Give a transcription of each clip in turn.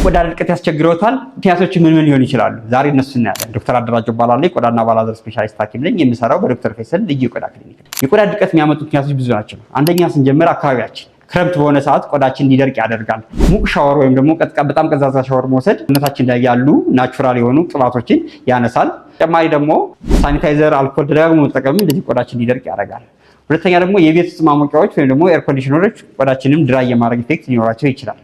የቆዳ ድርቀት ያስቸግረውታል? ምክንያቶች ምን ሊሆኑ ይችላሉ? ዛሬ እነሱ እናያለን። ዶክተር አደራጀው እባላለሁ። የቆዳና አባላዘር ስፔሻሊስት ሐኪም ነኝ። የምሰራው በዶክተር ፌሰል ልዩ የቆዳ ክሊኒክ ነው። የቆዳ ድርቀት የሚያመጡ ምክንያቶች ብዙ ናቸው። አንደኛ ስንጀምር አካባቢያችን ክረምት በሆነ ሰዓት ቆዳችን እንዲደርቅ ያደርጋል። ሙቅ ሻወር ወይም ደግሞ በጣም ቀዝቃዛ ሻወር መውሰድ ሰውነታችን ላይ ያሉ ናቹራል የሆኑ ቅባቶችን ያነሳል። ተጨማሪ ደግሞ ሳኒታይዘር፣ አልኮል ደጋግሞ መጠቀም እንደዚህ ቆዳችን እንዲደርቅ ያደርጋል። ሁለተኛ ደግሞ የቤት ውስጥ ማሞቂያዎች ወይም ደግሞ ኤር ኮንዲሽነሮች ቆዳችንም ድራይ የማድረግ ኢፌክት ሊኖራቸው ይችላል።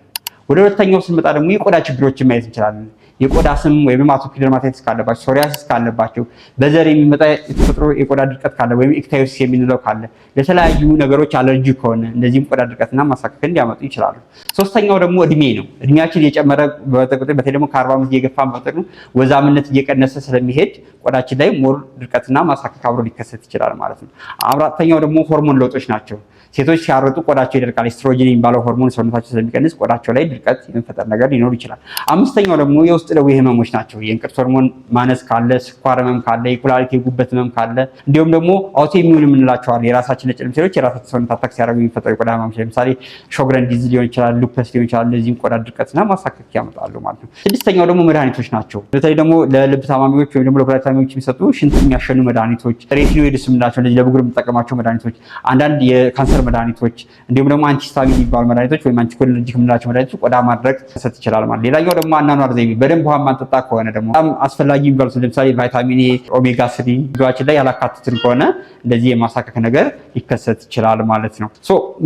ወደ ሁለተኛው ስንመጣ ደግሞ የቆዳ ችግሮችን ማየት እንችላለን። የቆዳ ስም ወይም አቶፒክ ደርማታይቲስ ካለባቸው፣ ሶሪያሲስ ካለባቸው፣ በዘር የሚመጣ የተፈጥሮ የቆዳ ድርቀት ካለ ወይም ኢክታዮሲስ የምንለው ካለ፣ ለተለያዩ ነገሮች አለርጂ ከሆነ እነዚህም ቆዳ ድርቀትና ማሳከክ እንዲያመጡ ይችላሉ። ሶስተኛው ደግሞ እድሜ ነው። እድሜያችን እየጨመረ በቁጥር በተለይ ደግሞ ከ40 ዓመት እየገፋ በቁጥር ወዛምነት እየቀነሰ ስለሚሄድ ቆዳችን ላይ ሞር ድርቀትና ማሳከክ አብሮ ሊከሰት ይችላል ማለት ነው። አራተኛው ደግሞ ሆርሞን ለውጦች ናቸው። ሴቶች ሲያረጡ ቆዳቸው ይደርቃል። ኤስትሮጅን የሚባለው ሆርሞን ሰውነታቸው ስለሚቀንስ ቆዳቸው ላይ ድርቀት የመፈጠር ነገር ሊኖር ይችላል። አምስተኛው ደግሞ የውስጥ ደዌ ህመሞች ናቸው። የእንቅርት ሆርሞን ማነስ ካለ፣ ስኳር ህመም ካለ፣ የኩላሊት የጉበት ህመም ካለ፣ እንዲሁም ደግሞ አውቶኢሚዩን የምንላቸዋል የራሳችን ነጭ ደም ሴሎች የራሳቸው ሰውነት አታክ ሲያደርጉ የሚፈጠሩ የቆዳ ህመሞች ለምሳሌ ሾግረን ዲዝ ሊሆን ይችላል፣ ሉፐስ ሊሆን ይችላል። እነዚህም ቆዳ ድርቀትና ማሳከክ ያመጣሉ ማለት ነው። ስድስተኛው ደግሞ መድኃኒቶች ናቸው። በተለይ ደግሞ ለልብ ታማሚዎች ወይም ደግሞ ለኩላሊት ታማሚዎች የሚሰጡ ሽንት የሚያሸኑ መድኃኒቶች፣ ሬቲኖይድስ የምንላቸው እንደዚህ ለብጉር የምንጠቀማቸው መድኃኒቶች፣ አንዳንድ የካንሰር መድኃኒቶች እንዲሁም ደግሞ አንቲስታሚን የሚባሉ መድኃኒቶች ወይም አንቲኮሊነርጂክ የምንላቸው መድኃኒቶች ቆዳ ማድረቅ ሊከሰት ይችላል ማለት። ሌላኛው ደግሞ አኗኗር ዘይቤ በደንብ ውሃ ማንጠጣ ከሆነ ደግሞ በጣም አስፈላጊ የሚባሉት ለምሳሌ ቫይታሚን ኤ፣ ኦሜጋ 3 ምግባችን ላይ ያላካተትን ከሆነ እንደዚህ የማሳከክ ነገር ሊከሰት ይችላል ማለት ነው።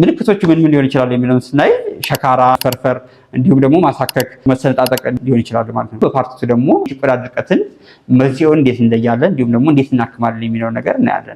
ምልክቶቹ ምን ሊሆን ይችላል የሚለውን ስናይ ሸካራ፣ ፈርፈር እንዲሁም ደግሞ ማሳከክ፣ መሰነጣጠቅ ሊሆን ይችላል ማለት ነው። በፓርቱ ደግሞ የቆዳ ድርቀትን መንስኤውን እንዴት እንለያለን እንዲሁም ደግሞ እንዴት እናክማለን የሚለውን ነገር እናያለን።